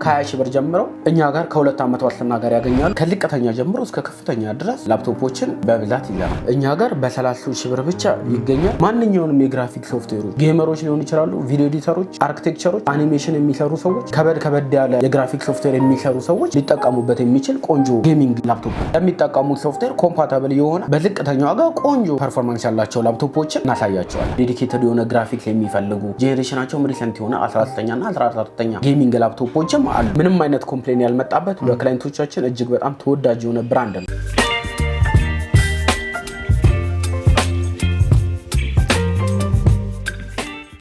ከ20 ሺህ ብር ጀምሮ እኛ ጋር ከ2 ዓመት ዋስትና ጋር ያገኛሉ። ከዝቅተኛ ጀምሮ እስከ ከፍተኛ ድረስ ላፕቶፖችን በብዛት ይዘናል። እኛ ጋር በ30 ሺህ ብር ብቻ ይገኛል። ማንኛውንም የግራፊክ ሶፍትዌሮች ጌመሮች ሊሆኑ ይችላሉ፣ ቪዲዮ ኤዲተሮች፣ አርኪቴክቸሮች፣ አኒሜሽን የሚሰሩ ሰዎች፣ ከበድ ያለ የግራፊክ ሶፍትዌር የሚሰሩ ሰዎች ሊጠቀሙበት የሚችል ቆንጆ ጌሚንግ ላፕቶፕ የሚጠቀሙት ሶፍትዌር ኮምፓታብል የሆነ በዝቅተኛ ዋጋ ቆንጆ ፐርፎርማንስ ያላቸው ላፕቶፖችን እናሳያቸዋለን። ዴዲኬትድ የሆነ ግራፊክስ የሚፈልጉ ጄኔሬሽናቸው ሪሰንት የሆነ 19ኛ እና 14ኛ ጌሚንግ ላፕቶፖችም አሉ። ምንም አይነት ኮምፕሌን ያልመጣበት በክላይንቶቻችን እጅግ በጣም ተወዳጅ የሆነ ብራንድ ነው።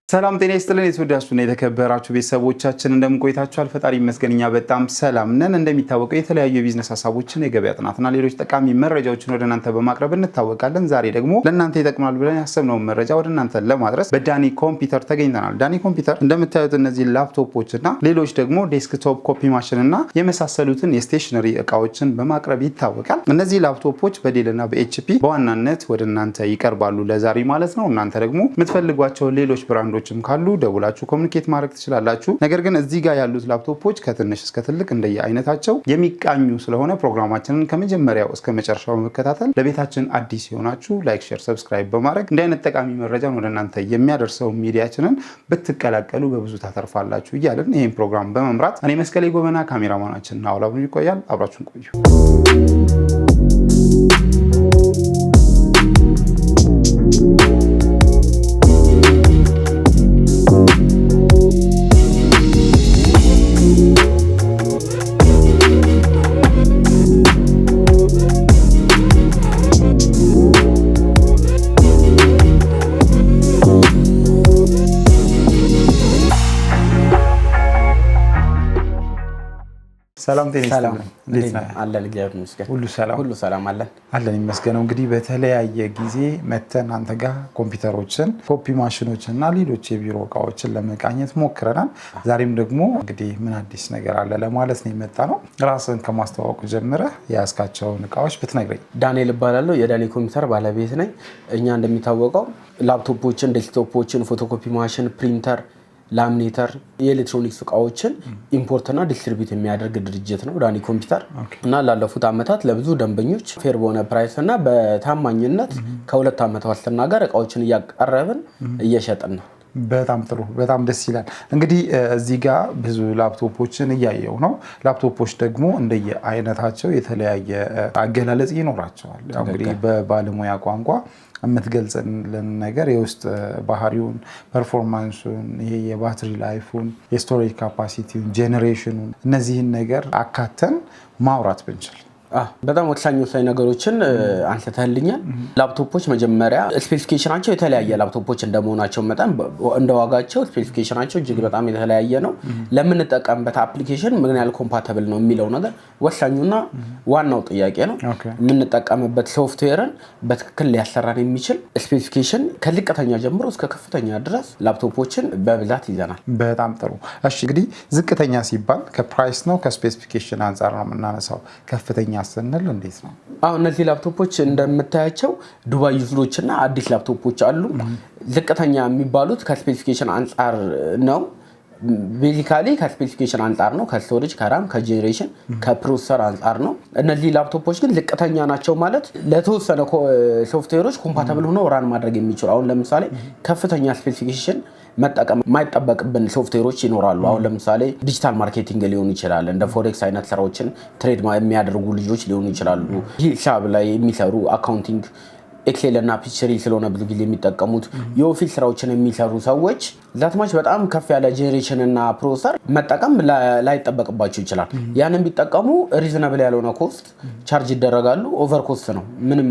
ሰላም ጤና ይስጥልን የተወዳችሁና የተከበራችሁ ቤተሰቦቻችን እንደምን ቆይታችኋል? ፈጣሪ ይመስገን እኛ በጣም ሰላም ነን። እንደሚታወቀው የተለያዩ የቢዝነስ ሐሳቦችን የገበያ ጥናትና ሌሎች ጠቃሚ መረጃዎችን ወደ እናንተ በማቅረብ እንታወቃለን። ዛሬ ደግሞ ለእናንተ ይጠቅማል ብለን ያሰብነውን መረጃ ወደ እናንተ ለማድረስ በዳኒ ኮምፒውተር ተገኝተናል። ዳኒ ኮምፒውተር እንደምታዩት እነዚህ ላፕቶፖችና ሌሎች ደግሞ ዴስክቶፕ ኮፒ ማሽንና የመሳሰሉትን የስቴሽነሪ እቃዎችን በማቅረብ ይታወቃል። እነዚህ ላፕቶፖች በዴልና በኤችፒ በዋናነት ወደ እናንተ ይቀርባሉ ለዛሬ ማለት ነው። እናንተ ደግሞ የምትፈልጓቸው ሌሎች ብራንዶች ካሉ ደውላችሁ ኮሙኒኬት ማድረግ ትችላላችሁ። ነገር ግን እዚህ ጋር ያሉት ላፕቶፖች ከትንሽ እስከ ትልቅ እንደየ አይነታቸው የሚቃኙ ስለሆነ ፕሮግራማችንን ከመጀመሪያው እስከ መጨረሻው በመከታተል ለቤታችን አዲስ የሆናችሁ ላይክ፣ ሼር፣ ሰብስክራይብ በማድረግ እንደ አይነት ጠቃሚ መረጃን ወደ እናንተ የሚያደርሰው ሚዲያችንን ብትቀላቀሉ በብዙ ታተርፋላችሁ እያልን ይህን ፕሮግራም በመምራት እኔ መስቀሌ ጎበና ካሜራማናችን አውላብኑ ይቆያል። አብራችሁን ቆዩ። ሰላም ጤና ይስጥልን አለን እግዚአብሔር ይመስገን ሁሉ ሰላም አለን ይመስገነው። እንግዲህ በተለያየ ጊዜ መተን አንተ ጋር ኮምፒውተሮችን፣ ኮፒ ማሽኖችን እና ሌሎች የቢሮ እቃዎችን ለመቃኘት ሞክረናል። ዛሬም ደግሞ እንግዲህ ምን አዲስ ነገር አለ ለማለት ነው የመጣ ነው። ራስን ከማስተዋወቅ ጀምረህ የያዝካቸውን እቃዎች ብትነግረኝ። ዳንኤል እባላለሁ፣ የዳኒ ኮምፒውተር ባለቤት ነኝ። እኛ እንደሚታወቀው ላፕቶፖችን፣ ዴስክቶፖችን፣ ፎቶኮፒ ማሽን፣ ፕሪንተር፣ ላሚኔተር የኤሌክትሮኒክስ እቃዎችን ኢምፖርትና ዲስትሪቢዩት የሚያደርግ ድርጅት ነው ዳኒ ኮምፒውተር እና ላለፉት ዓመታት ለብዙ ደንበኞች ፌር በሆነ ፕራይስ እና በታማኝነት ከ2 ዓመት ዋስትና ጋር እቃዎችን እያቀረብን እየሸጥን ነው። በጣም ጥሩ፣ በጣም ደስ ይላል። እንግዲህ እዚህ ጋር ብዙ ላፕቶፖችን እያየው ነው። ላፕቶፖች ደግሞ እንደየ አይነታቸው የተለያየ አገላለጽ ይኖራቸዋል። እንግዲህ በባለሙያ ቋንቋ የምትገልጽልን ነገር የውስጥ ባህሪውን፣ ፐርፎርማንሱን፣ ይሄ የባትሪ ላይፉን፣ የስቶሬጅ ካፓሲቲውን፣ ጄኔሬሽኑን እነዚህን ነገር አካተን ማውራት ብንችል። በጣም ወሳኝ ነገሮችን አንስተህልኛል። ላፕቶፖች መጀመሪያ ስፔሲፊኬሽናቸው የተለያየ ላፕቶፖች እንደመሆናቸው መጠን እንደዋጋቸው ስፔሲፊኬሽናቸው እጅግ በጣም የተለያየ ነው። ለምንጠቀምበት አፕሊኬሽን ምን ያህል ኮምፓቲብል ነው የሚለው ነገር ወሳኙና ዋናው ጥያቄ ነው። የምንጠቀምበት ሶፍትዌርን በትክክል ሊያሰራን የሚችል ስፔሲፊኬሽን ከዝቅተኛ ጀምሮ እስከ ከፍተኛ ድረስ ላፕቶፖችን በብዛት ይዘናል። በጣም ጥሩ። እሺ እንግዲህ ዝቅተኛ ሲባል ከፕራይስ ነው ከስፔሲፊኬሽን አንጻር ነው የምናነሳው? ከፍተኛ ስንል እንዴት ነው? እነዚህ ላፕቶፖች እንደምታያቸው ዱባይ ዩዝዶችና አዲስ ላፕቶፖች አሉ። ዝቅተኛ የሚባሉት ከስፔሲፊኬሽን አንጻር ነው። ቤዚካሊ ከስፔሲፊኬሽን አንጻር ነው፣ ከስቶሬጅ፣ ከራም፣ ከጄኔሬሽን፣ ከፕሮሰሰር አንጻር ነው። እነዚህ ላፕቶፖች ግን ዝቅተኛ ናቸው ማለት ለተወሰነ ሶፍትዌሮች ኮምፓቲብል ሆኖ ራን ማድረግ የሚችሉ። አሁን ለምሳሌ ከፍተኛ ስፔሲፊኬሽን መጠቀም የማይጠበቅብን ሶፍትዌሮች ይኖራሉ። አሁን ለምሳሌ ዲጂታል ማርኬቲንግ ሊሆን ይችላል፣ እንደ ፎሬክስ አይነት ስራዎችን ትሬድ የሚያደርጉ ልጆች ሊሆኑ ይችላሉ። ሂሳብ ላይ የሚሰሩ አካውንቲንግ፣ ኤክሴል እና ፒችሪ ስለሆነ ብዙ ጊዜ የሚጠቀሙት የኦፊስ ስራዎችን የሚሰሩ ሰዎች ዛትማች በጣም ከፍ ያለ ጄኔሬሽን እና ፕሮሰሰር መጠቀም ላይጠበቅባቸው ይችላል። ያንን ቢጠቀሙ ሪዝነብል ያልሆነ ኮስት ቻርጅ ይደረጋሉ። ኦቨር ኮስት ነው፣ ምንም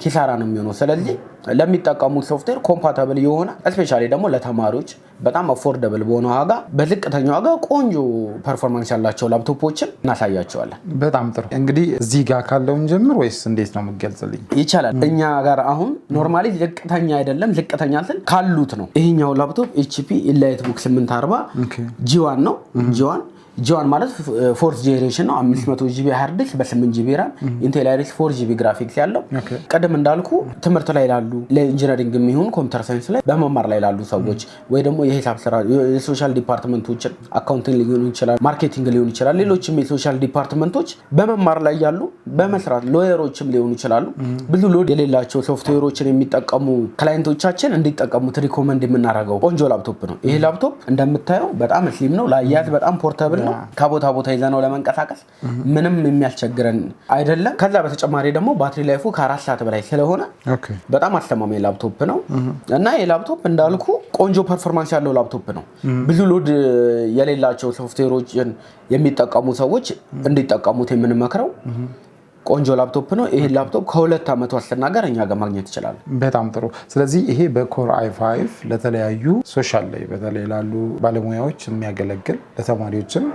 ኪሳራ ነው የሚሆነው። ስለዚህ ለሚጠቀሙት ሶፍትዌር ኮምፓቲብል የሆነ እስፔሻሊ ደግሞ ለተማሪዎች በጣም አፎርደብል በሆነ ዋጋ በዝቅተኛ ዋጋ ቆንጆ ፐርፎርማንስ ያላቸው ላፕቶፖችን እናሳያቸዋለን። በጣም ጥሩ። እንግዲህ እዚህ ጋር ካለውን ጀምር ወይስ እንዴት ነው የምትገልጽልኝ? ይቻላል። እኛ ጋር አሁን ኖርማሊ ዝቅተኛ አይደለም፣ ዝቅተኛ ካሉት ነው። ይሄኛው ላፕቶፕ HP ኢንላይትቡክ 840 G1 ነው። G1 G1 ማለት 4th ጄኔሬሽን ነው 500 GB ሃርድ ዲስክ በ8 GB RAM Intel Iris 4 GB ግራፊክስ ያለው ቀደም እንዳልኩ ትምህርት ላይ ላሉ ለኢንጂነሪንግ የሚሆን ኮምፒውተር ሳይንስ ላይ በመማር ላይ ላሉ ሰዎች ወይ ደግሞ የሂሳብ ስራ የሶሻል ዲፓርትመንቶችን አካውንቲንግ ሊሆን ይችላል ማርኬቲንግ ሊሆን ይችላል ሌሎችም የሶሻል ዲፓርትመንቶች በመማር ላይ ያሉ በመስራት ሎየሮችም ሊሆኑ ይችላሉ ብዙ ሎድ የሌላቸው ሶፍትዌሮችን የሚጠቀሙ ክላይንቶቻችን እንዲጠቀሙት ሪኮመንድ የምናደርገው ቆንጆ ላፕቶፕ ነው ይሄ ላፕቶፕ እንደምታየው በጣም ስሊም ነው ላያዝ በጣም ፖርታብል ነው ከቦታ ቦታ ይዘነው ለመንቀሳቀስ ምንም የሚያስቸግረን አይደለም ከዛ በተጨማሪ ደግሞ ባትሪ ላይፉ ከ4 ሰዓት በላይ ስለሆነ በጣም አስተማማኝ ላፕቶፕ ነው እና ይሄ ላፕቶፕ እንዳልኩ ቆንጆ ፐርፎርማንስ ያለው ላፕቶፕ ነው ብዙ ሎድ የሌላቸው ሶፍትዌሮችን የሚጠቀሙ ሰዎች እንዲጠቀሙት የምንመክረው ቆንጆ ላፕቶፕ ነው ይሄ ላፕቶፕ ከ2 ዓመት ዋስትና ጋር እኛ ጋር ማግኘት ይችላል በጣም ጥሩ ስለዚህ ይሄ በኮር i5 ለተለያዩ ሶሻል ላይ በተለይ ላሉ ባለሙያዎች የሚያገለግል ለተማሪዎችም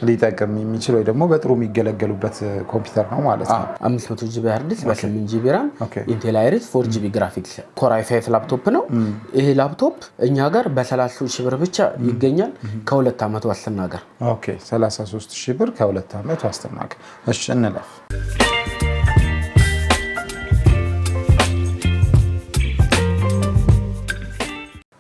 ሊጠቅም የሚችል ወይ ደግሞ በጥሩ የሚገለገሉበት ኮምፒውተር ነው ማለት ነው 500 GB ሃርድ ዲስክ በ8 GB RAM Intel Iris 4 GB ግራፊክስ ኮር i5 ላፕቶፕ ነው ይሄ ላፕቶፕ እኛ ጋር በ33,000 ብር ብቻ ይገኛል ከ2 ዓመት ዋስትና ጋር ኦኬ 33,000 ብር ከ2 ዓመት ዋስትና ጋር እሺ እንለፍ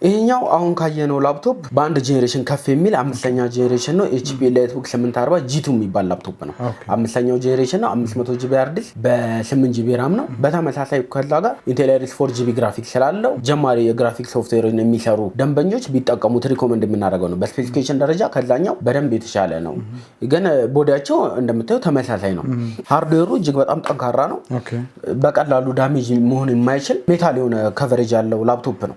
ይሄኛው አሁን ካየነው ላፕቶፕ በአንድ ጄኔሬሽን ከፍ የሚል አምስተኛ ጄኔሬሽን ነው HP Lightbook 840 G2 የሚባል ላፕቶፕ ነው አምስተኛው ጄኔሬሽን ነው 500 GB ሃርድ ዲስክ በ8 GB RAM ነው በተመሳሳይ ከዛ ጋር Intel Iris 4 GB ግራፊክስ ስላለው ጀማሪ የግራፊክ ሶፍትዌርን የሚሰሩ ደንበኞች ቢጠቀሙት ሪኮመንድ የምናደርገው ነው በስፔሲፊኬሽን ደረጃ ከዛኛው በደንብ የተሻለ ነው ግን ቦዲያቸው እንደምታዩ ተመሳሳይ ነው ሃርድዌሩ እጅግ በጣም ጠንካራ ነው በቀላሉ ዳሜጅ መሆን የማይችል ሜታል የሆነ ከቨሬጅ ያለው ላፕቶፕ ነው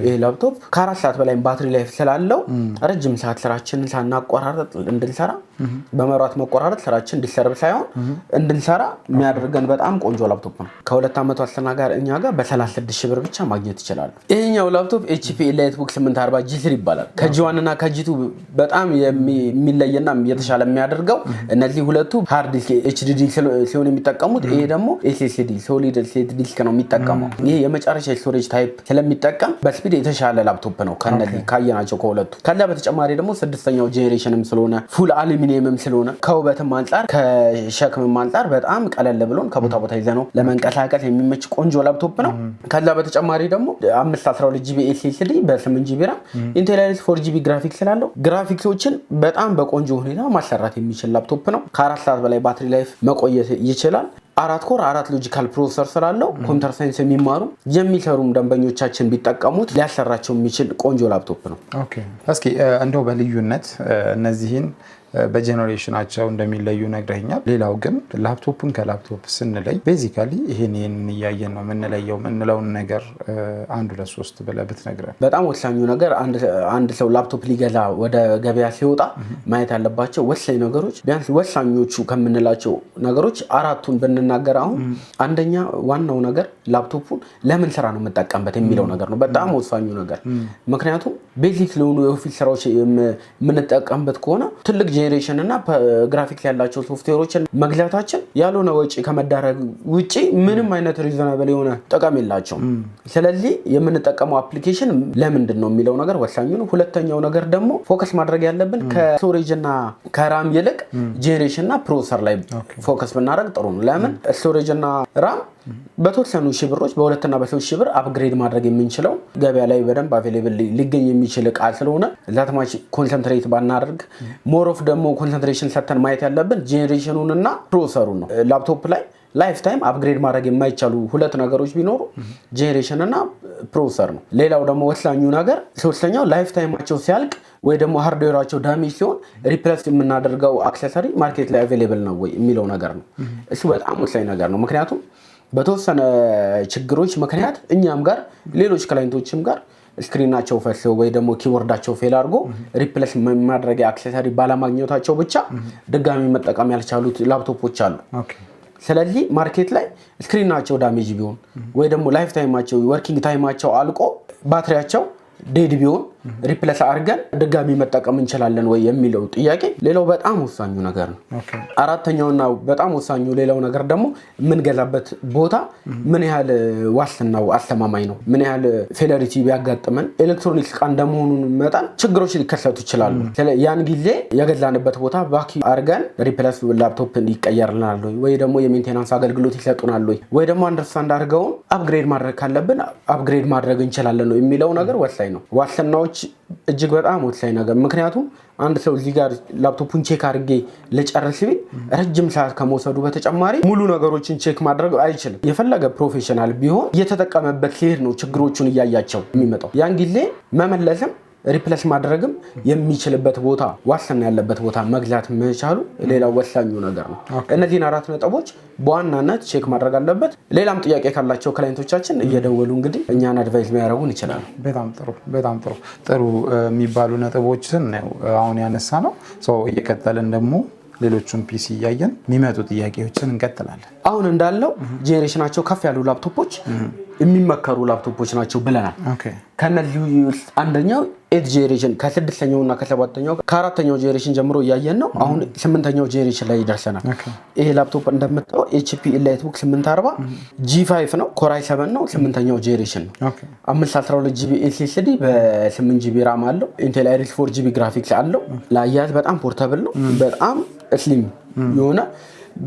ይሄ ላፕቶፕ ከ4 ሰዓት በላይ ባትሪ ላይፍ ስላለው ረጅም ሰዓት ስራችንን ሳናቋራረጥ እንድንሰራ በመብራት መቆራረጥ ስራችን እንዲሰርብ ሳይሆን እንድንሰራ የሚያደርገን በጣም ቆንጆ ላፕቶፕ ነው ከ2 ዓመት ዋስትና ጋር እኛ ጋር በ36,000 ብር ብቻ ማግኘት ይችላል ይሄኛው ላፕቶፕ HP Lightbook 840 G3 ይባላል ከG1 እና ከG2 በጣም የሚለየና የተሻለ የሚያደርገው እነዚህ ሁለቱ ሃርድ ዲስክ HDD ሲሆን የሚጠቀሙት ይሄ ደግሞ SSD ሶሊድ ስቴት ዲስክ ነው የሚጠቀመው ይሄ የመጨረሻ ስቶሬጅ ታይፕ ስለሚጠቀም በስፒድ የተሻለ ላፕቶፕ ነው ከነዚህ ካየናቸው ከሁለቱ ከዛ በተጨማሪ ደግሞ 6ኛው ጄኔሬሽንም ስለሆነ ፉል አሉሚኒየምም ስለሆነ ከውበትም አንፃር ከሸክምም አንፃር በጣም ቀለል ብሎን ከቦታ ቦታ ይዘነው ለመንቀሳቀስ የሚመች ቆንጆ ላፕቶፕ ነው ከዛ በተጨማሪ ደግሞ 512 GB SSD በ8 GB RAM Intel Iris 4 GB ግራፊክስ ስላለው ግራፊክሶችን በጣም በቆንጆ ሁኔታ ማሰራት የሚችል ላፕቶፕ ነው ከ4 ሰዓት በላይ ባትሪ ላይፍ መቆየት ይችላል 4 ኮር 4 ሎጂካል ፕሮሰሰር ስላለው ኮምፒውተር ሳይንስ የሚማሩ የሚሰሩም ደንበኞቻችን ቢጠቀሙት ሊያሰራቸው የሚችል ቆንጆ ላፕቶፕ ነው ኦኬ እስኪ እንደው በልዩነት እነዚህን በጄኔሬሽናቸው እንደሚለዩ ነግረኛል ሌላው ግን ላፕቶፑን ከላፕቶፕ ስንለይ ቤዚካሊ ይሄን እያየን ነው የምንለየው የምንለውን ነገር አንድ ሁለት ሶስት ብለህ ብትነግረን በጣም ወሳኙ ነገር አንድ ሰው ላፕቶፕ ሊገዛ ወደ ገበያ ሲወጣ ማየት ያለባቸው ወሳኝ ነገሮች ቢያንስ ወሳኞቹ ከምንላቸው ነገሮች አራቱን ብንናገር አሁን አንደኛ ዋናው ነገር ላፕቶፑን ለምን ስራ ነው የምጠቀምበት የሚለው ነገር ነው በጣም ወሳኙ ነገር ምክንያቱም ቤዚክ ለሆኑ የኦፊስ ስራዎች የምንጠቀምበት ከሆነ ትልቅ ጄኔሬሽን እና ግራፊክስ ያላቸው ሶፍትዌሮችን መግዛታችን ያልሆነ ወጪ ከመዳረግ ውጪ ምንም አይነት ሪዝናብል የሆነ ጥቅም የላቸውም ስለዚህ የምንጠቀመው አፕሊኬሽን ለምንድን ነው የሚለው ነገር ወሳኙ ነው ሁለተኛው ነገር ደግሞ ፎከስ ማድረግ ያለብን ከስቶሬጅ እና ከራም ይልቅ ጄኔሬሽን እና ፕሮሰሰር ላይ ፎከስ ብናደርግ ጥሩ ነው ለምን ስቶሬጅ እና ራም በተወሰኑ ሺህ ብሮች በ2 እና በ3 ሺህ ብር አፕግሬድ ማድረግ የምንችለው ገበያ ላይ በደንብ አቬሌብል ሊገኝ የሚችል እቃ ስለሆነ ዛትማች ኮንሰንትሬት ባናደርግ ሞር ኦፍ ደግሞ ኮንሰንትሬሽን ሰተን ማየት ያለብን ጄኔሬሽኑን እና ፕሮሰሰሩን ነው ላፕቶፕ ላይ ላይፍ ታይም አፕግሬድ ማድረግ የማይቻሉ ሁለት ነገሮች ቢኖሩ ጄኔሬሽን እና ፕሮሰሰር ነው ሌላው ደግሞ ወሳኙ ነገር ሶስተኛው ላይፍ ታይማቸው ሲያልቅ ወይ ደግሞ ሃርድዌራቸው ዳሜጅ ሲሆን ሪፕሌስ የምናደርገው አክሰሰሪ ማርኬት ላይ አቬሌብል ነው ወይ የሚለው ነገር ነው እሱ በጣም ወሳኝ ነገር ነው ምክንያቱም በተወሰነ ችግሮች ምክንያት እኛም ጋር ሌሎች ክላይንቶችም ጋር ስክሪናቸው ፈሰው ወይ ደግሞ ኪቦርዳቸው ፌል አድርጎ ሪፕሌስ ማድረጊያ አክሰሰሪ ባለማግኘታቸው ብቻ ድጋሚ መጠቀም ያልቻሉት ላፕቶፖች አሉ ስለዚህ ማርኬት ላይ ስክሪናቸው ዳሜጅ ቢሆን ወይ ደግሞ ላይፍ ታይማቸው ወርኪንግ ታይማቸው አልቆ ባትሪያቸው ዴድ ቢሆን ሪፕሌስ አድርገን ድጋሚ መጠቀም እንችላለን ወይ የሚለው ጥያቄ ሌላው በጣም ወሳኙ ነገር ነው። አራተኛውና በጣም ወሳኙ ሌላው ነገር ደግሞ የምንገዛበት ቦታ ምን ያህል ዋስትናው አስተማማኝ ነው፣ ምን ያህል ፌለሪቲ ቢያጋጥመን ኤሌክትሮኒክስ ዕቃ እንደመሆኑ መጠን ችግሮች ሊከሰቱ ይችላሉ። ያን ጊዜ የገዛንበት ቦታ ባኪ አድርገን ሪፕሌስ ላፕቶፕ ይቀየርልናል ወይ ደግሞ የሜንቴናንስ አገልግሎት ይሰጡናል ወይ ደግሞ አንደርስታንድ አድርገውን አፕግሬድ ማድረግ ካለብን አፕግሬድ ማድረግ እንችላለን ነው የሚለው ነገር ወሳኝ ነው። ዋስትናዎች እጅግ በጣም ወሳኝ ነገር፣ ምክንያቱም አንድ ሰው እዚህ ጋር ላፕቶፑን ቼክ አድርጌ ልጨርስ ቢል ረጅም ሰዓት ከመውሰዱ በተጨማሪ ሙሉ ነገሮችን ቼክ ማድረግ አይችልም። የፈለገ ፕሮፌሽናል ቢሆን እየተጠቀመበት ሲሄድ ነው ችግሮቹን እያያቸው የሚመጣው። ያን ጊዜ መመለስም ሪፕሌስ ማድረግም የሚችልበት ቦታ ዋስትና ያለበት ቦታ መግዛት መቻሉ ሌላው ወሳኙ ነገር ነው። እነዚህን 4 ነጥቦች በዋናነት ቼክ ማድረግ አለበት። ሌላም ጥያቄ ካላቸው ክላይንቶቻችን እየደወሉ እንግዲህ እኛን አድቫይስ ሊያደርጉን ይችላሉ። በጣም ጥሩ የሚባሉ ነጥቦችን ነው አሁን ያነሳ ነው። እየቀጠልን ደግሞ ሌሎቹን ፒሲ እያየን የሚመጡ ጥያቄዎችን እንቀጥላለን። አሁን እንዳለው ጄኔሬሽናቸው ከፍ ያሉ ላፕቶፖች የሚመከሩ ላፕቶፖች ናቸው ብለናል። ከነዚህ ውስጥ አንደኛው 8 ጄኔሬሽን ከ6ኛውና ከ7ኛው ከ4ኛው ጄኔሬሽን ጀምሮ እያየን ነው። አሁን 8ኛው ጄኔሬሽን ላይ ይደርሰናል። ይሄ ላፕቶፕ እንደምታው HP EliteBook 840 G5 ነው፣ Core i7 ነው፣ 8ኛው ጄኔሬሽን ነው። 512GB SSD በ8GB RAM አለው። Intel Iris 4GB ግራፊክስ አለው። ለአያያዝ በጣም ፖርታብል ነው። በጣም ስሊም የሆነ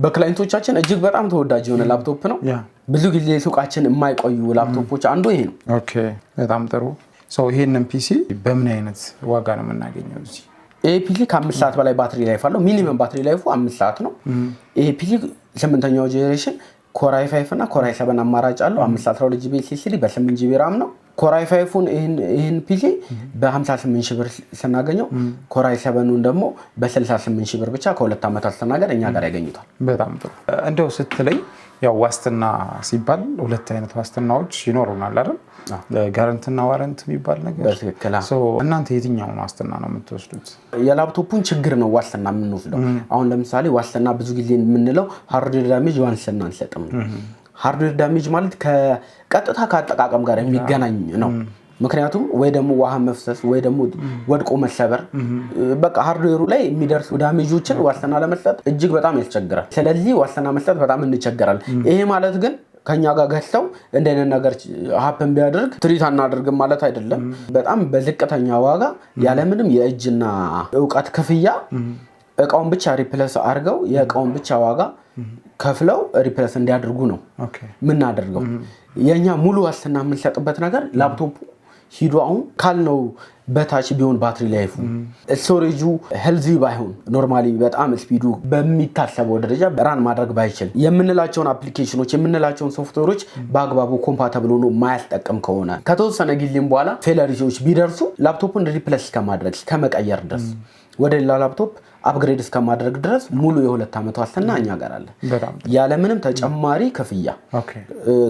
በክላይንቶቻችን እጅግ በጣም ተወዳጅ የሆነ ላፕቶፕ ነው። ብዙ ጊዜ ሱቃችን የማይቆዩ ላፕቶፖች አንዱ ይሄ ነው። በጣም ጥሩ። ይሄንን ፒሲ በምን አይነት ዋጋ ነው የምናገኘው? እዚህ ይሄ ፒሲ ከ5 ሰዓት በላይ ባትሪ ላይፍ አለው። ሚኒመም ባትሪ ላይፉ 5 ሰዓት ነው። ይሄ ፒሲ 8ኛው ጄኔሬሽን Core i5 እና Core i7 አማራጭ አለው። 512GB SSD በ8GB RAM ነው። Core i5ን ይሄን ፒሲ በ58 ሺህ ብር ስናገኘው Core i7ን ደግሞ በ68 ሺህ ብር ብቻ ከ2 ዓመት አስተናገድ እኛ ጋር ያገኙታል። በጣም ጥሩ። እንደው ስትለኝ ያው ዋስትና ሲባል 2 አይነት ዋስትናዎች ይኖሩናል አይደል? ጋራንቲና ዋረንት የሚባል ነገር። በትክክል። እናንተ የትኛውን ዋስትና ነው የምትወስዱት? የላፕቶፑን ችግር ነው ዋስትና የምንወስደው። አሁን ለምሳሌ ዋስትና ብዙ ጊዜ የምንለው ሃርድዌር ዳሜጅ ዋስትና አንሰጥም ነው። ሃርድዌር ዳሜጅ ማለት ቀጥታ ከአጠቃቀም ጋር የሚገናኝ ነው። ምክንያቱም ወይ ደግሞ ውሃ መፍሰስ ወይ ደግሞ ወድቆ መሰበር በቃ ሃርድዌሩ ላይ የሚደርሱ ዳሜጆችን ዋስትና ለመስጠት እጅግ በጣም ያስቸግራል። ስለዚህ ዋስትና መስጠት በጣም እንቸገራለን። ይሄ ማለት ግን ከኛ ጋር ገዝተው እንደነ ነገር ሀፕን ቢያደርግ ትሪት አናደርግም ማለት አይደለም። በጣም በዝቅተኛ ዋጋ ያለምንም የእጅና ዕውቀት ክፍያ እቃውን ብቻ ሪፕሌስ አድርገው የእቃውን ብቻ ዋጋ ከፍለው ሪፕሌስ እንዲያደርጉ ነው ምናደርገው። የኛ ሙሉ ዋስትና የምንሰጥበት ነገር ላፕቶፑ ሂዶ አሁን ካልነው በታች ቢሆን ባትሪ ላይፉ ስቶሬጁ ሄልዚ ባይሆን ኖርማሊ በጣም ስፒዱ በሚታሰበው ደረጃ ራን ማድረግ ባይችል የምንላቸውን አፕሊኬሽኖች የምንላቸውን ሶፍትዌሮች በአግባቡ ኮምፓቲብል ሆኖ ማያስጠቅም ከሆነ ከተወሰነ ጊዜም በኋላ ፌለሪቲዎች ቢደርሱ ላፕቶፑን ሪፕሌስ ከማድረግ ከመቀየር ድረስ ወደ ሌላ ላፕቶፕ አፕግሬድ እስከማድረግ ድረስ ሙሉ የ2 ዓመት ዋስትና እኛ ጋር አለ ያለምንም ተጨማሪ ክፍያ።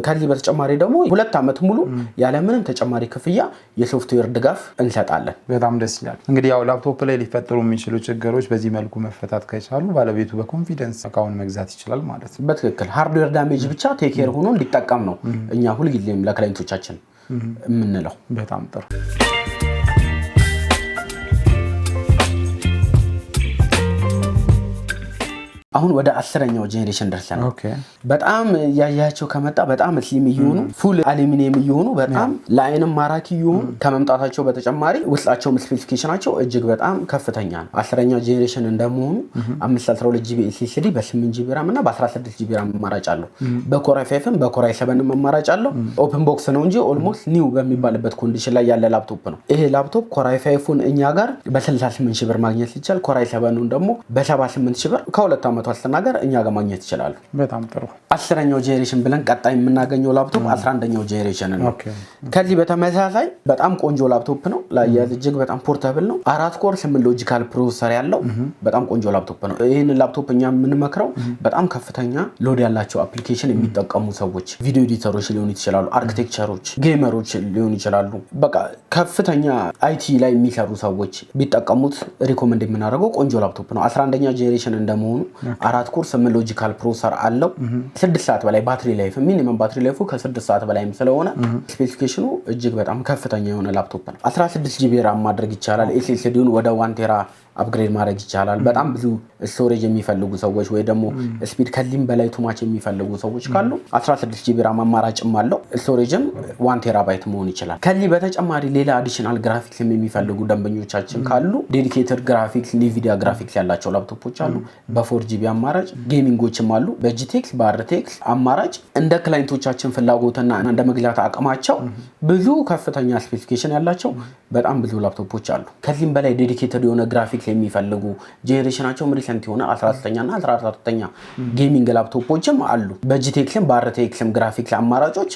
ከዚህ በተጨማሪ ደግሞ 2 ዓመት ሙሉ ያለምንም ተጨማሪ ክፍያ የሶፍትዌር ድጋፍ እንሰጣለን። በጣም ደስ ይላል። እንግዲህ ያው ላፕቶፕ ላይ ሊፈጠሩ የሚችሉ ችግሮች በዚህ መልኩ መፈታት ከቻሉ ባለቤቱ በኮንፊደንስ እቃውን መግዛት ይችላል ማለት ነው። በትክክል ሃርድዌር ዳሜጅ ብቻ ቴክ ኬር ሆኖ እንዲጠቀም ነው እኛ ሁልጊዜም ለክላይንቶቻችን የምንለው። በጣም ጥሩ። አሁን ወደ 10ኛው ጄኔሬሽን ደርሰናል። በጣም ያያቸው ከመጣ በጣም ስሊም እየሆኑ ፉል አሉሚኒየም እየሆኑ በጣም ለአይንም ማራኪ እየሆኑ ከመምጣታቸው በተጨማሪ ውስጣቸውም ስፔሲፊኬሽናቸው እጅግ በጣም ከፍተኛ ነው። 10ኛው ጄኔሬሽን እንደመሆኑ 512GB SSD በ8GB RAM እና በ16GB RAM አማራጭ አለው። በኮር i5ም በኮር i7ም አማራጭ አለው። ኦፕን ቦክስ ነው እንጂ ኦልሞስት ኒው በሚባልበት ኮንዲሽን ላይ ያለ ላፕቶፕ ነው። ይሄ ላፕቶፕ ኮር i5ን እኛ ጋር በ68 ሺህ ብር ማግኘት ሲቻል ኮር i7ን ደግሞ በ78 ሺህ ብር ከ2 ዓመት ዋስትናገር እኛ ጋር ማግኘት ይችላሉ። በጣም ጥሩ። 10ኛው ጄኔሬሽን ብለን ቀጣይ የምናገኘው ላፕቶፕ 11ኛው ጄኔሬሽን ነው። ከዚህ በተመሳሳይ በጣም ቆንጆ ላፕቶፕ ነው። ለአያያዝ እጅግ በጣም ፖርታብል ነው። 4 ኮር 8 ሎጂካል ፕሮሰሰር ያለው በጣም ቆንጆ ላፕቶፕ ነው። ይህንን ላፕቶፕ እኛ የምንመክረው በጣም ከፍተኛ ሎድ ያላቸው አፕሊኬሽን የሚጠቀሙ ሰዎች፣ ቪዲዮ ኤዲተሮች ሊሆኑ ይችላሉ፣ አርኪቴክቸሮች፣ ጌመሮች ሊሆኑ ይችላሉ። በቃ ከፍተኛ አይቲ ላይ የሚሰሩ ሰዎች ቢጠቀሙት ሪኮመንድ የምናደርገው ቆንጆ ላፕቶፕ ነው። 11ኛ ጄኔሬሽን እንደመሆኑ 4 ኮር 8 ሎጂካል ፕሮሰሰር አለው 6 ሰዓት በላይ ባትሪ ላይፍ ሚኒመም ባትሪ ላይፉ ከ6 ሰዓት በላይም ስለሆነ ስፔሲፊኬሽኑ እጅግ በጣም ከፍተኛ የሆነ ላፕቶፕ ነው 16 ጂቢ ራም ማድረግ ይቻላል ኤስኤስዲውን ወደ 1 ቴራ አፕግሬድ ማድረግ ይቻላል በጣም ብዙ ስቶሬጅ የሚፈልጉ ሰዎች ወይ ደግሞ ስፒድ ከዚህም በላይ ቱማች የሚፈልጉ ሰዎች ካሉ 16 ጂቢ ራም አማራጭም አለው ስቶሬጅም 1 ቴራባይት መሆን ይችላል ከዚህ በተጨማሪ ሌላ አዲሽናል ግራፊክስ የሚፈልጉ ደንበኞቻችን ካሉ ዴዲኬትድ ግራፊክስ ኒቪዲያ ግራፊክስ ያላቸው ላፕቶፖች አሉ በ4 ጂቢ አማራጭ ጌሚንጎችም አሉ በጂቴክስ በአርቴክስ አማራጭ እንደ ክላይንቶቻችን ፍላጎትና እንደ መግዛት አቅማቸው ብዙ ከፍተኛ ስፔሲፊኬሽን ያላቸው በጣም ብዙ ላፕቶፖች አሉ ከዚህም በላይ ዴዲኬትድ የሆነ ግራፊክስ የሚፈልጉ ጄኔሬሽናቸው ሪሰንት የሆነ 19ኛ እና 14ኛ ጌሚንግ ላፕቶፖችም አሉ በጂቴክስም በአርቴክስም ግራፊክስ አማራጮች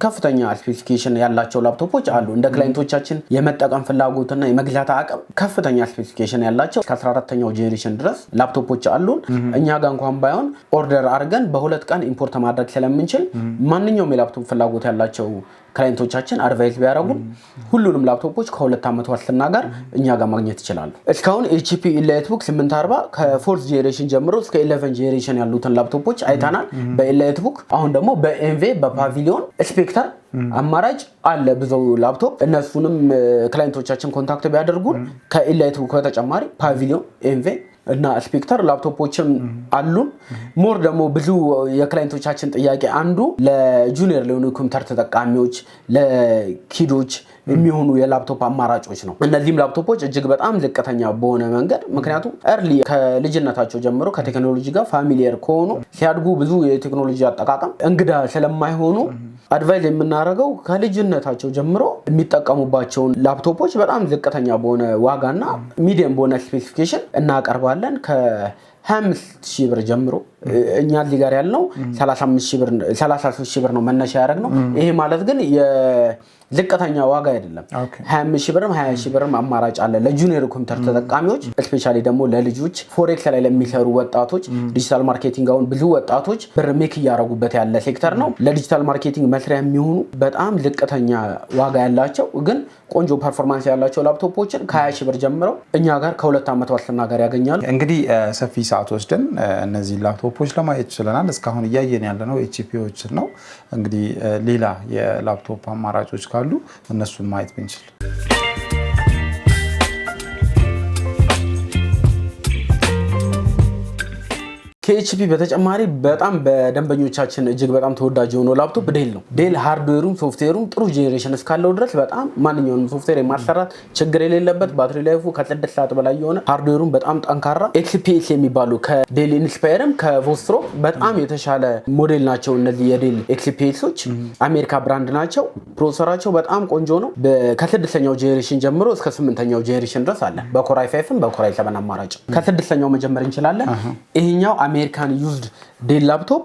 ከፍተኛ ስፔሲፊኬሽን ያላቸው ላፕቶፖች አሉ እንደ ክላይንቶቻችን የመጠቀም ፍላጎትና የመግዛት አቅም ከፍተኛ ስፔሲፊኬሽን ያላቸው እስከ 14ኛው ጄኔሬሽን ድረስ ላፕቶፖች አሉን እኛ ጋር እንኳን ባይሆን ኦርደር አድርገን በ2 ቀን ኢምፖርት ማድረግ ስለምንችል ማንኛውም የላፕቶፕ ፍላጎት ያላቸው ክላይንቶቻችን አድቫይስ ቢያደርጉን ሁሉንም ላፕቶፖች ከ2 ዓመት ዋስትና ጋር እኛ ጋር ማግኘት ይችላሉ እስካሁን HP EliteBook 840 ከ4th ጄኔሬሽን ጀምሮ እስከ 11 ጄኔሬሽን ያሉትን ላፕቶፖች አይተናል በEliteBook አሁን ደግሞ በኤንቪ በፓቪሊዮን ስፔክተር አማራጭ አለ ብዙ ላፕቶፕ እነሱንም ክላይንቶቻችን ኮንታክት ቢያደርጉን ከEliteBook በተጨማሪ ፓቪሊዮን ኤንቪ እና ስፔክተር ላፕቶፖችም አሉን ሞር ደግሞ ብዙ የክላይንቶቻችን ጥያቄ አንዱ ለጁኒየር ለሆኑ ኮምፒውተር ተጠቃሚዎች ለኪዶች የሚሆኑ የላፕቶፕ አማራጮች ነው እነዚህም ላፕቶፖች እጅግ በጣም ዝቅተኛ በሆነ መንገድ ምክንያቱም early ከልጅነታቸው ጀምሮ ከቴክኖሎጂ ጋር ፋሚሊየር ከሆኑ ሲያድጉ ብዙ የቴክኖሎጂ አጠቃቀም እንግዳ ስለማይሆኑ አድቫይስ የምናደርገው ከልጅነታቸው ጀምሮ የሚጠቀሙባቸውን ላፕቶፖች በጣም ዝቅተኛ በሆነ ዋጋና ሚዲየም በሆነ ስፔሲፊኬሽን እናቀርባለን ከ25000 ብር ጀምሮ እኛ እዚህ ጋር ያለው 33000 ብር ነው መነሻ ያደረግነው ይሄ ማለት ግን ዝቅተኛ ዋጋ አይደለም 25000 ብርም 20000 ብርም አማራጭ አለ ለጁኒየር ኮምፒውተር ተጠቃሚዎች ስፔሻሊ ደግሞ ለልጆች ፎሬክስ ላይ ለሚሰሩ ወጣቶች ዲጂታል ማርኬቲንግ አሁን ብዙ ወጣቶች ብር ሜክ ያረጉበት ያለ ሴክተር ነው ለዲጂታል ማርኬቲንግ መስሪያ የሚሆኑ በጣም ዝቅተኛ ዋጋ ያላቸው ግን ቆንጆ ፐርፎርማንስ ያላቸው ላፕቶፖችን ከ20000 ብር ጀምረው እኛ ጋር ከ2 ዓመት ዋስትና ጋር ያገኛሉ እንግዲህ ሰፊ ሰዓት ወስደን እነዚህ ላፕቶፖች ለማየት ይችላል እስካሁን እያየን ያለነው HP ነው እንግዲህ ሌላ የላፕቶፕ አማራጮች ካሉ እነሱን ማየት ብንችል ከኤችፒ በተጨማሪ በጣም በደንበኞቻችን እጅግ በጣም ተወዳጅ የሆነው ላፕቶፕ ዴል ነው ዴል ሃርድዌሩም ሶፍትዌሩም ጥሩ ጄኔሬሽን እስካለው ድረስ በጣም ማንኛውንም ሶፍትዌር የማሰራት ችግር የሌለበት ባትሪ ላይፉ ከ6 ሰዓት በላይ የሆነ ሃርድዌሩም በጣም ጠንካራ XPS የሚባሉ ከዴል ኢንስፓየርም ከቮስትሮ በጣም የተሻለ ሞዴል ናቸው እነዚህ የዴል XPSዎች አሜሪካ ብራንድ ናቸው ፕሮሰሰራቸው በጣም ቆንጆ ነው ከ6ኛው ጄኔሬሽን ጀምሮ እስከ 8ኛው ጄኔሬሽን ድረስ አለ በኮራይ 5 በኮራይ 7 አማራጭ ከ6ኛው መጀመር እንችላለን ይሄኛው አሜሪካን ዩዝድ ዴል ላፕቶፕ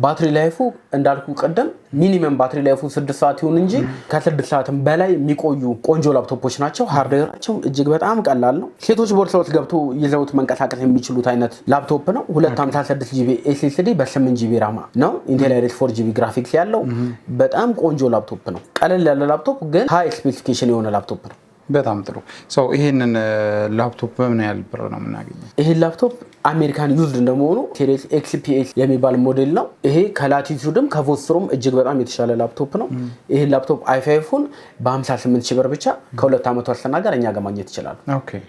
ባትሪ ላይፉ እንዳልኩ ቀደም ሚኒመም ባትሪ ላይፉ 6 ሰዓት ይሁን እንጂ ከ6 ሰዓትም በላይ የሚቆዩ ቆንጆ ላፕቶፖች ናቸው ሃርድዌራቸው እጅግ በጣም ቀላል ነው ሴቶች ቦርሳ ውስጥ ገብቶ ይዘውት መንቀሳቀስ የሚችሉት አይነት ላፕቶፕ ነው 256 GB SSD በ8 GB RAM ነው Intel Iris 4 GB ግራፊክስ ያለው በጣም ቆንጆ ላፕቶፕ ነው ቀለል ያለ ላፕቶፕ ግን ሃይ ስፔሲፊኬሽን የሆነ ላፕቶፕ ነው በጣም ጥሩ ይሄንን ላፕቶፕ በምን ያህል ብር ነው የምናገኘው ይሄ ላፕቶፕ አሜሪካን ዩዝድ እንደመሆኑ ሲሪስ XPS የሚባል ሞዴል ነው ይሄ ከላቲቱድም ከቮስትሮም እጅግ በጣም የተሻለ ላፕቶፕ ነው ይሄ ላፕቶፕ i5ን በ58000 ብር ብቻ ከ2 ዓመት ዋስትና ጋር እኛ ጋር ማግኘት ይችላል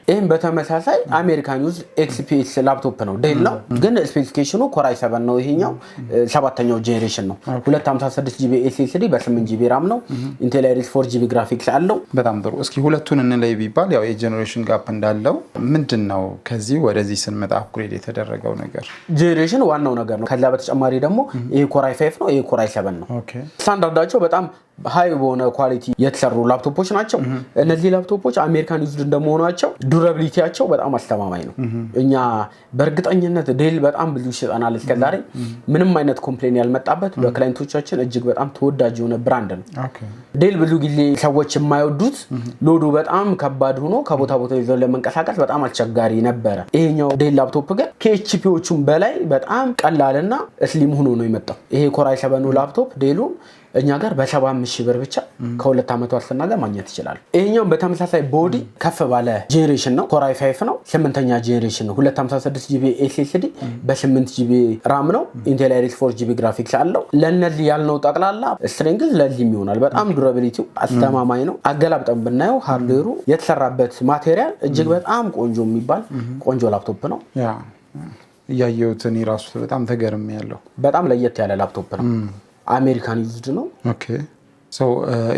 ይሄን በተመሳሳይ አሜሪካን ዩዝድ XPS ላፕቶፕ ነው ዴል ነው ግን ስፔሲፊኬሽኑ ኮራይ 7 ነው ይሄኛው 7ኛው ጄኔሬሽን ነው 256 GB SSD በ8 GB RAM ነው Intel Iris 4 GB ግራፊክስ አለው በጣም ጥሩ እስኪ ሁለቱን እንለይ ቢባል ያው የጄኔሬሽን ጋፕ እንዳለው ምንድነው ከዚህ ወደዚህ ስንመጣ አፕግሬድ የተደረገው ነገር ጄኔሬሽን ዋናው ነገር ነው ከዛ በተጨማሪ ደግሞ ይሄ ኮራይ 5 ነው ይሄ ኮራይ 7 ነው ስታንዳርዳቸው በጣም ሃይ በሆነ ኳሊቲ የተሰሩ ላፕቶፖች ናቸው እነዚህ ላፕቶፖች አሜሪካን ዩዝድ እንደመሆናቸው ዱራቢሊቲያቸው በጣም አስተማማኝ ነው እኛ በእርግጠኝነት ዴል በጣም ብዙ ይሸጣናል እስከዛሬ ምንም አይነት ኮምፕሌን ያልመጣበት በክላይንቶቻችን እጅግ በጣም ተወዳጅ የሆነ ብራንድ ነው ዴል ብዙ ጊዜ ሰዎች የማይወዱት ሎዱ በጣም ከባድ ሆኖ ከቦታ ቦታ ይዘው ለመንቀሳቀስ በጣም አስቸጋሪ ነበር ይሄኛው ዴል ላፕቶፕ ግን ከኤችፒዎቹም በላይ በጣም ቀላልና ስሊም ሆኖ ነው የመጣው ይሄ ኮራይ 7 ላፕቶፕ ዴሉ እኛ ጋር በ75,000 ብር ብቻ ከ2 ዓመት ዋስትና ጋር ማግኘት ይችላል። ይሄኛው በተመሳሳይ ቦዲ ከፍ ባለ ጄኔሬሽን ነው። ኮር i5 ነው 8ኛ ጄኔሬሽን ነው። 256GB SSD በ8GB ራም ነው። ኢንቴል አይሪስ 4GB ግራፊክስ አለው። ለነዚህ ያልነው ጠቅላላ ስትሬንግዝ ለዚህም ይሆናል። በጣም ዱራቢሊቲው አስተማማኝ ነው። አገላብጠን ብናየው ሃርድዌሩ የተሰራበት ማቴሪያል እጅግ በጣም ቆንጆ የሚባል ቆንጆ ላፕቶፕ ነው። እያየሁት እኔ ራሱ በጣም ተገርሜያለሁ። በጣም ለየት ያለ ላፕቶፕ ነው። አሜሪካን ዩዝድ ነው። ኦኬ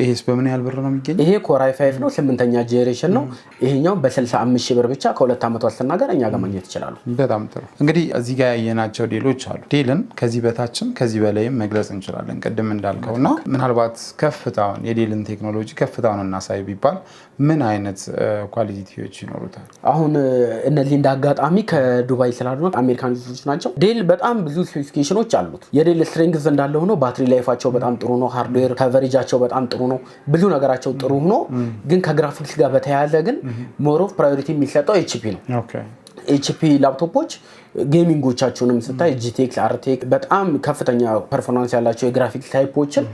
ይሄስ በምን ያህል ብር ነው የሚገኘው? ይሄ ኮር i5 ነው 8ኛ ጄኔሬሽን ነው። ይሄኛው በ65,000 ብር ብቻ ከ2 ዓመት ዋስትና ጋር እኛ ጋር ማግኘት ይችላሉ። በጣም ጥሩ። እንግዲህ እዚህ ጋር ያየናቸው ዴሎች አሉ። ዴልን ከዚህ በታችም ከዚህ በላይም መግለጽ እንችላለን ቅድም እንዳልከውና ምናልባት ከፍታውን የዴልን ቴክኖሎጂ ከፍታውን እናሳይ ቢባል ምን አይነት ኳሊቲዎች ይኖሩታል? አሁን እነዚህ እንደ አጋጣሚ ከዱባይ ስላሉ አሜሪካን ዩዘሮች ናቸው። ዴል በጣም ብዙ ስፔሲፊኬሽኖች አሉት። የዴል ስትሬንግዝ እንዳለ ሆኖ ባትሪ ላይፋቸው በጣም ጥሩ ነው። ሃርድዌር ከቨሬጃቸው በጣም ጥሩ ነው። ብዙ ነገራቸው ጥሩ ሆኖ ግን ከግራፊክስ ጋር በተያያዘ ግን ሞር ኦፍ ፕራዮሪቲ የሚሰጠው ኤችፒ ነው። ኤችፒ ላፕቶፖች ጌሚንጎቻቸውንም ስታይ ጂቲኤክስ አርቴክ በጣም ከፍተኛ ፐርፎርማንስ ያላቸው የግራፊክስ ታይፖችን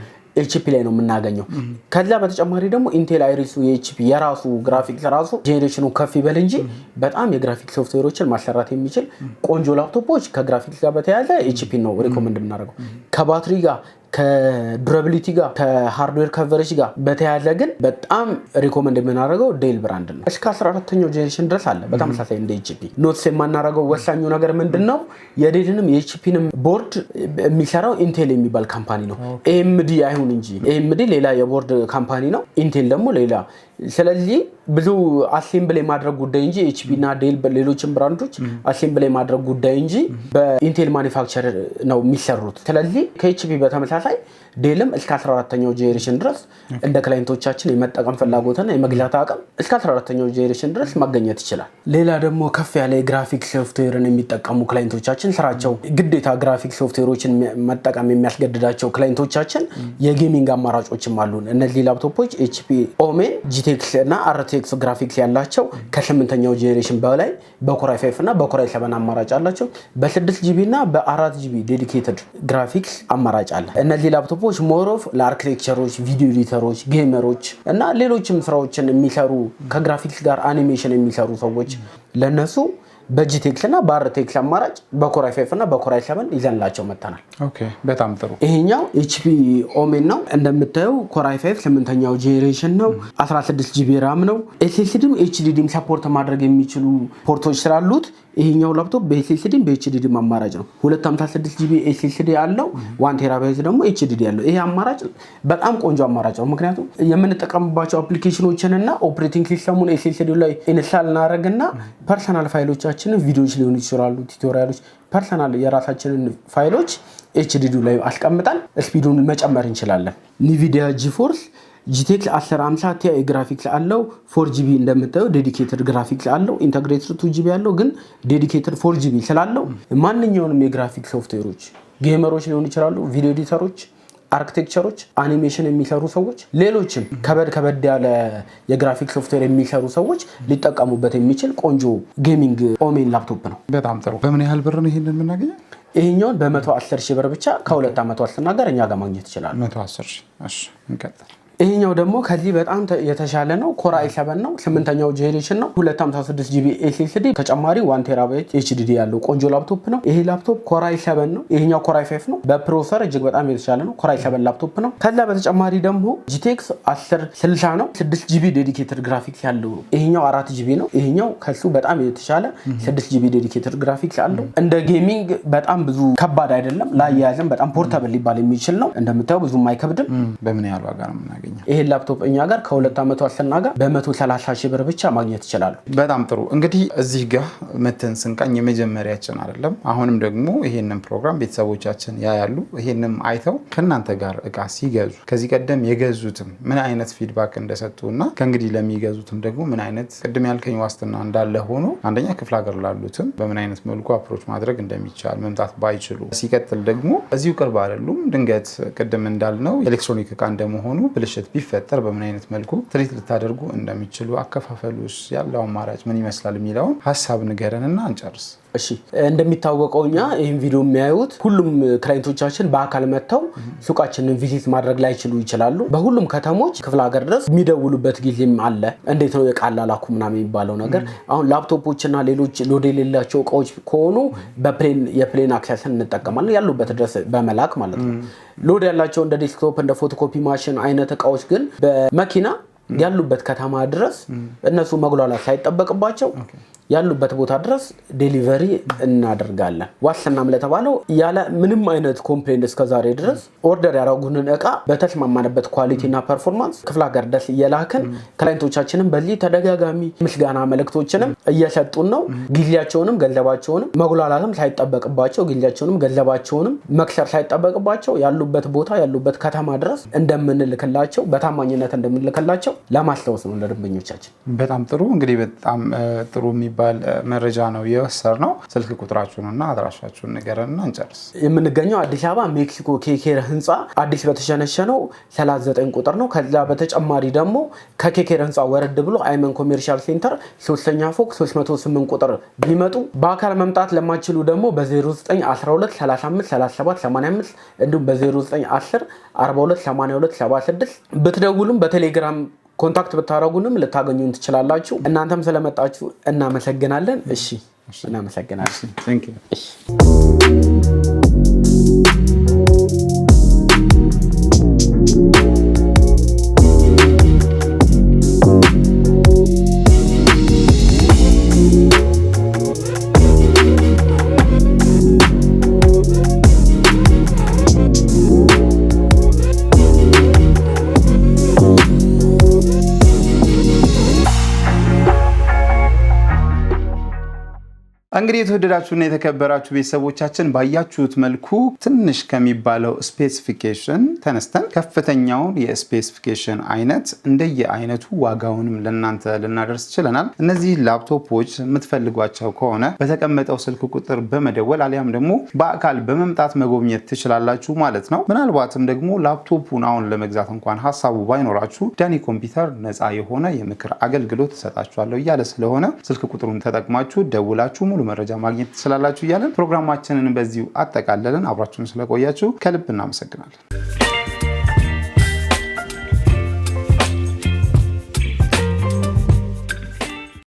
ኤችፒ ላይ ነው የምናገኘው። ከዛ በተጨማሪ ደግሞ ኢንቴል አይሪሱ የኤችፒ የራሱ ግራፊክስ ራሱ ጄኔሬሽኑ ከፍ ይበል እንጂ በጣም የግራፊክስ ሶፍትዌሮችን ማሰራት የሚችል ቆንጆ ላፕቶፖች ከግራፊክስ ጋር በተያያዘ ኤችፒ ነው ሪኮመንድ የምናደርገው። ከባትሪ ጋር ከዱራቢሊቲ ጋር ከሃርድዌር ከቨሬጅ ጋር በተያያዘ ግን በጣም ሪኮመንድ የምናደርገው ዴል ብራንድ ነው። እስከ 14ኛው ጄኔሬሽን ድረስ አለ። በተመሳሳይ እንደ ኤችፒ ኖትስ የማናደርገው ወሳኙ ነገር ምንድነው? የዴልንም የኤችፒንም ቦርድ የሚሰራው ኢንቴል የሚባል ካምፓኒ ነው። ኤኤምዲ አይሁን እንጂ ኤኤምዲ ሌላ የቦርድ ካምፓኒ ነው፣ ኢንቴል ደግሞ ሌላ። ስለዚህ ብዙ አሴምብል የማድረግ ጉዳይ እንጂ ኤችፒ እና ዴል ሌሎችም ብራንዶች አሴምብል የማድረግ ጉዳይ እንጂ በኢንቴል ማኒፋክቸር ነው የሚሰሩት። ስለዚህ ከኤችፒ በተመሳሳይ ዴልም እስከ 14ኛው ጄኔሬሽን ድረስ እንደ ክላይንቶቻችን የመጠቀም ፍላጎትና የመግዛት አቅም እስከ 14ኛው ጄኔሬሽን ድረስ ማግኘት ይችላል። ሌላ ደግሞ ከፍ ያለ የግራፊክስ ሶፍትዌርን የሚጠቀሙ ክላይንቶቻችን ስራቸው ግዴታ ግራፊክስ ሶፍትዌሮችን መጠቀም የሚያስገድዳቸው ክላይንቶቻችን የጌሚንግ አማራጮችም አሉን። እነዚህ ላፕቶፖች ኤችፒ ኦሜን ጂቴክስ እና አርቴክስ ግራፊክስ ያላቸው ከ8ኛው ጄኔሬሽን በላይ በኮር i5 እና በኮር i7 አማራጭ አላቸው። በ6GB እና በ4GB ዴዲኬትድ ግራፊክስ አማራጭ አለ። እነዚህ ላፕቶፖች ሞር ኦፍ ለአርኪቴክቸሮች፣ ቪዲዮ ኤዲተሮች፣ ጌመሮች እና ሌሎችም ስራዎችን የሚሰሩ ከግራፊክስ ጋር አኒሜሽን የሚሰሩ ሰዎች ለነሱ በጂቴክስ እና በአርቴክስ አማራጭ በኮር i5 እና በኮር i7 ይዘንላቸው መጥተናል። ኦኬ በጣም ጥሩ። ይሄኛው ኤችፒ ኦሜን ነው። እንደምታየው ኮር i5 8ኛው ጄኔሬሽን ነው። 16GB ራም ነው። ኤስኤስዲም ኤችዲዲም ሰፖርት ማድረግ የሚችሉ ፖርቶች ስላሉት ይሄኛው ላፕቶፕ በኤስኤስዲም በኤችዲዲም አማራጭ ነው። 256GB ኤስኤስዲ አለው። 1TB ደግሞ ኤችዲዲ አለው። ይሄ አማራጭ በጣም ቆንጆ አማራጭ ነው። ምክንያቱም የምንጠቀምባቸው አፕሊኬሽኖችን እና ኦፕሬቲንግ ሲስተሙን ኤስኤስዲ ላይ ኢንስታል እናደርግና ፐርሰናል ፋይሎቻችንን ቪዲዮዎች ሊሆኑ ይችላሉ፣ ቱቶሪያሎች፣ ፐርሰናል የራሳችንን ፋይሎች ኤችዲዲ ላይ አስቀምጠን ስፒዱን መጨመር እንችላለን። ኒቪዲያ ጂፎርስ ጂቴክስ 1050 Ti ግራፊክስ አለው። 4GB እንደምታየው ዴዲኬትድ ግራፊክስ አለው። ኢንተግሬትድ 2GB አለው፣ ግን ዴዲኬትድ 4GB ስላለው ማንኛውንም የግራፊክስ ሶፍትዌሮች ጌመሮች ሊሆኑ ይችላሉ፣ ቪዲዮ ኤዲተሮች፣ አርኪቴክቸሮች፣ አኒሜሽን የሚሰሩ ሰዎች፣ ሌሎችም ከበድ ያለ የግራፊክ ሶፍትዌር የሚሰሩ ሰዎች ሊጠቀሙበት የሚችል ቆንጆ ጌሚንግ ኦሜን ላፕቶፕ ነው። በጣም ጥሩ። በምን ያህል ብር ነው ይሄንን የምናገኘው? ይሄኛውን በ110,000 ብር ብቻ ከ2 ዓመት ዋስትና ጋር እኛ ጋር ማግኘት ይችላል። 110,000። እሺ እንቀጥል። ይሄኛው ደግሞ ከዚህ በጣም የተሻለ ነው። ኮር i7 ነው። 8ኛው ጄኔሬሽን ነው። 256GB SSD ተጨማሪ 1TB HDD ያለው ቆንጆ ላፕቶፕ ነው። ይሄ ላፕቶፕ ኮር i7 ነው። ይሄኛው ኮር i5 ነው። በፕሮሰሰር እጅግ በጣም የተሻለ ነው። ኮር i7 ላፕቶፕ ነው። ከዛ በተጨማሪ ደግሞ GTX 1060 ነው። 6GB ዴዲኬትድ ግራፊክስ ያለው ነው። ይሄኛው 4GB ነው። ይሄኛው ከሱ በጣም የተሻለ 6GB ዴዲኬትድ ግራፊክስ አለው። እንደ ጌሚንግ በጣም ብዙ ከባድ አይደለም። ላያያዝም በጣም ፖርታብል ሊባል የሚችል ነው። እንደምታየው ብዙም አይከብድም። በምን ያህል ዋጋ ነው የምናገኘው? ይሄ ላፕቶፕ እኛ ጋር ከ2 ዓመት ዋስትና ጋር በ130,000 ብር ብቻ ማግኘት ይችላሉ። በጣም ጥሩ። እንግዲህ እዚህ ጋር መተን ስንቃኝ የመጀመሪያችን አይደለም። አሁንም ደግሞ ይሄንን ፕሮግራም ቤተሰቦቻችን ያያሉ። ይሄንም አይተው ከእናንተ ጋር እቃ ሲገዙ ከዚህ ቀደም የገዙትም ምን አይነት ፊድባክ እንደሰጡና ከእንግዲህ ለሚገዙትም ደግሞ ምን አይነት ቅድም ያልከኝ ዋስትና እንዳለ ሆኖ አንደኛ ክፍለ ሀገር ላሉትም በምን አይነት መልኩ አፕሮች ማድረግ እንደሚቻል መምጣት ባይችሉ፣ ሲቀጥል ደግሞ እዚሁ ቅርብ አይደሉም ድንገት ቅድም እንዳልነው ኤሌክትሮኒክ እቃ እንደመሆኑ ብልሽት ቢፈጠር በምን አይነት መልኩ ትሪት ልታደርጉ እንደሚችሉ፣ አከፋፈሉስ ያለው አማራጭ ምን ይመስላል የሚለውን ሀሳብ ንገረንና እንጨርስ። እሺ እንደሚታወቀውኛ ይሄን ቪዲዮ የሚያዩት ሁሉም ክላይንቶቻችን በአካል መጥተው ሱቃችንን ቪዚት ማድረግ ላይ ይችላሉ። በሁሉም ከተሞች ክፍለ ሀገር ድረስ የሚደውሉበት ጊዜም አለ። እንዴት ነው የቃል ላኩ ምናምን የሚባለው ነገር። አሁን ላፕቶፖችና ሌሎች ሎድ የሌላቸው እቃዎች ከሆኑ የፕሌን አክሰስን እንጠቀማለን ያሉበት ድረስ በመላክ ማለት ነው። ሎድ ያላቸው እንደ ዴስክቶፕ እንደ ፎቶኮፒ ማሽን አይነት እቃዎች ግን በመኪና ያሉበት ከተማ ድረስ እነሱ መጉላላት ሳይጠበቅባቸው ያሉበት ቦታ ድረስ ዴሊቨሪ እናደርጋለን። ዋስትናም ለተባለው ያለ ምንም አይነት ኮምፕሌንት እስከዛሬ ድረስ ኦርደር ያደረጉንን እቃ በተስማማንበት ኳሊቲና ፐርፎርማንስ ክፍለ ሀገር ድረስ እየላክን ክላይንቶቻችንም በዚህ ተደጋጋሚ ምስጋና መልእክቶችንም እየሰጡን ነው። ጊዜያቸውንም ገንዘባቸውንም መጉላላትም ሳይጠበቅባቸው ጊዜያቸውንም ገንዘባቸውንም መክሰር ሳይጠበቅባቸው ያሉበት ቦታ ያሉበት ከተማ ድረስ እንደምንልክላቸው በታማኝነት እንደምንልክላቸው ለማስታወስ ነው ለደንበኞቻችን። በጣም ጥሩ። እንግዲህ በጣም ጥሩ ባል መረጃ ነው የወሰድነው። ስልክ ቁጥራችሁንና አድራሻችሁን ንገረንና እንጨርስ። የምንገኘው አዲስ አበባ ሜክሲኮ ኬኬር ህንፃ አዲስ በተሸነሸነው 39 ቁጥር ነው። ከዛ በተጨማሪ ደግሞ ከኬኬር ህንፃ ወረድ ብሎ አይመን ኮሜርሻል ሴንተር 3ኛ ፎቅ 308 ቁጥር ቢመጡ፣ በአካል መምጣት ለማይችሉ ደግሞ በ0912 35 37 85 እንዲሁም በ0910 42 82 76 ብትደውሉም በቴሌግራም ኮንታክት ብታረጉንም ልታገኙን ትችላላችሁ። እናንተም ስለመጣችሁ እናመሰግናለን። እሺ እናመሰግናለን። Thank you። እንግዲህ የተወደዳችሁና የተከበራችሁ ቤተሰቦቻችን ባያችሁት መልኩ ትንሽ ከሚባለው ስፔሲፊኬሽን ተነስተን ከፍተኛውን የስፔሲፊኬሽን አይነት እንደየአይነቱ ዋጋውንም ለናንተ ልናደርስ ችለናል። እነዚህ ላፕቶፖች የምትፈልጓቸው ከሆነ በተቀመጠው ስልክ ቁጥር በመደወል አሊያም ደግሞ በአካል በመምጣት መጎብኘት ትችላላችሁ ማለት ነው። ምናልባትም ደግሞ ላፕቶፑን አሁን ለመግዛት እንኳን ሀሳቡ ባይኖራችሁ ዳኒ ኮምፒውተር ነፃ የሆነ የምክር አገልግሎት ተሰጣችኋለሁ እያለ ስለሆነ ስልክ ቁጥሩን ተጠቅማችሁ ደውላችሁ ሙሉ መረጃ ማግኘት ትችላላችሁ እያለን ፕሮግራማችንን በዚሁ አጠቃለልን። አብራችሁን ስለቆያችሁ ከልብ እናመሰግናለን።